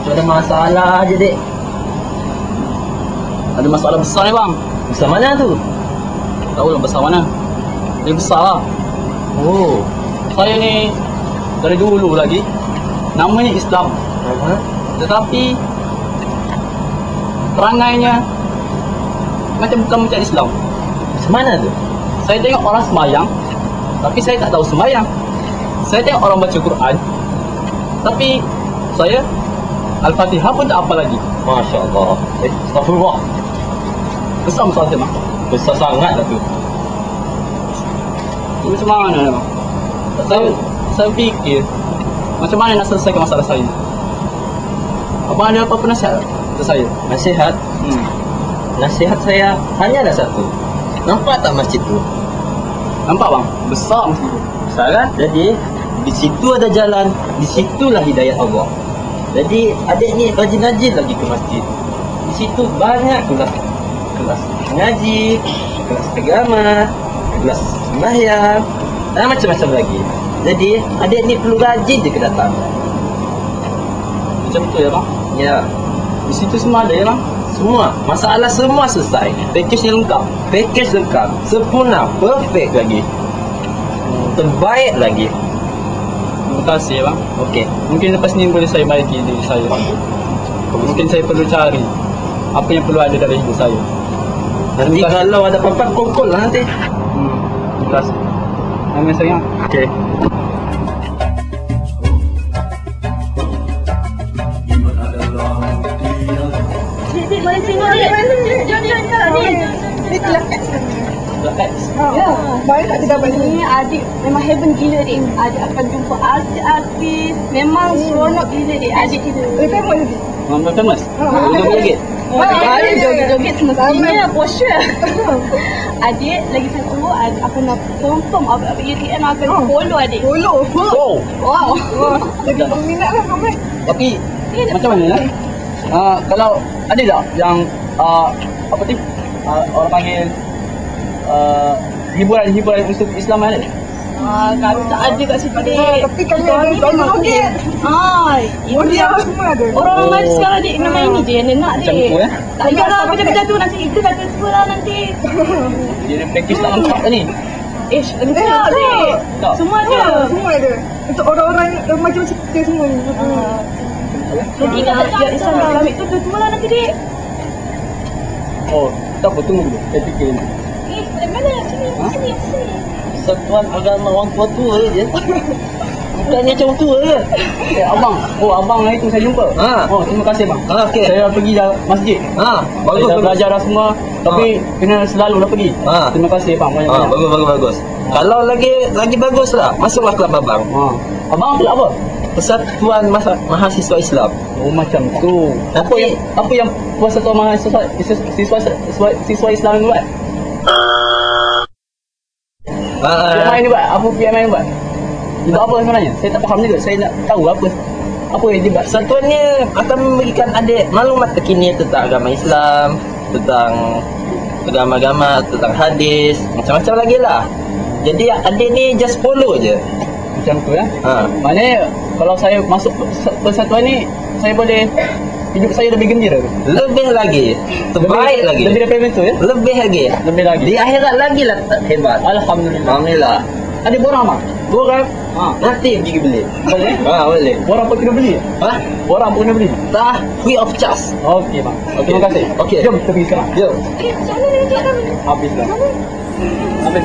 Macam ada masalah aja, Dek. Ada masalah besar ni bang. Besar mana tu? Tahu lah besar mana? Dia besar lah. Oh. Saya ni dari dulu lagi namanya Islam. Tetapi perangainya macam bukan macam Islam. Macam mana tu? Saya tengok orang sembahyang, tapi saya tak tahu sembahyang. Saya tengok orang baca Quran, tapi saya Al-Fatihah pun tak apa lagi. Masya Allah. Astagfirullah. Besar masalah saya bang. Besar sangat lah tu. Ini macam mana bang? Saya fikir macam mana nak selesaikan masalah saya. Abang ada apa-apa nasihat untuk saya? Nasihat? Nasihat saya hanya ada satu. Nampak tak masjid tu? Nampak bang? Besar masjid tu. Besar kan? Jadi di situ ada jalan, di situlah hidayah Allah. Jadi adik ni rajin-rajin lagi ke masjid. Di situ banyak kelas ngaji, kelas agama, kelas sembahyang, dan macam-macam lagi. Jadi adik ni perlu rajin je ke datang. Macam tu ya bang? Ya, Di situ semua ada ya bang? semua masalah semua selesai. Package yang lengkap. Package lengkap, sempurna, perfect lagi, terbaik lagi. Terima kasih ya bang. Okey. Mungkin lepas ni boleh saya baiki diri saya. Mungkin saya perlu cari apa yang perlu ada dalam hidup saya. Nanti kalau ada apa-apa kongkol lah nanti. Terima kasih. Nama saya. Okey. Dik, boleh tengok Dik. Jom, Dik. Lepas. Ya, baik tak kita dapat ni. Adik memang heaven gila Dik. Adik akan jumpa artis-artis. Memang seronok gila Dik. Adik kita. Nama famous. Joget-joget. Adik joget-joget semestinya, for sure. Adik lagi satu, adik akan confirm apa-apa UTM akan follow adik. Follow. Wow. Jadi peminat lah kau. Tapi macam mana lah? Kalau ada tak yang apa tu? Orang panggil hiburan untuk Islam ada? Kami tak ada kat situ Dik. Tapi kami ada joget. Itu yang semua ada. orang maju sekarang Dik, memang ini je yang dia nak Macam Dik. tu Tak payahlah macam tu nanti itu kata semua lah nanti. Dia package tak lengkap ni. Lengkap Dik. Tak. Semua ada. Semua ada. Untuk orang-orang macam kita semua ni. Jadi nak Islam Islamik tu tua lah nanti Dik. Oh, tak apa, tunggu dulu. Saya fikir dulu. Mana? Sini. Satuan agama orang tua-tua je. Bukannya macam tua ke? Abang. Oh, abang lah itu saya jumpa. Oh, terima kasih bang. Okey. Saya pergi dah masjid. Bagus, Saya dah belajar dah semua. Tapi kena selalu dah pergi. Terima kasih bang. Banyak-banyak. Bagus. Kalau lagi bagus lah, masuklah kelab abang. Abang kelab apa? Persatuan Mahasiswa Islam. Oh, macam tu. Apa yang persatuan mahasiswa siswa Islam ni buat? PMI ni buat? Apa PMI ni buat? Itu apa sebenarnya? Saya tak faham juga. Saya nak tahu apa yang dia buat. Persatuan ni akan memberikan adik maklumat terkini tentang agama Islam, tentang agama-agama, tentang hadis, macam-macam lagi lah. Jadi adik ni just follow je. Macam tu ya? Maknanya kalau saya masuk persatuan ni, saya boleh hidup saya lebih gembira. Lebih lagi, terbaik lagi. Lebih daripada itu ya? Lebih lagi. Di akhirat lagi lah hebat. Alhamdulillah. Ada borang bang? Borang? Nanti pergi beli. Boleh? Boleh. Borang pun kena beli? Borang pun kena beli? Tak, free of charge. Okey bang. Terima kasih. Okey. Jom kita pergi sekarang. Jom. Macam mana ni? Habis dah. Habis.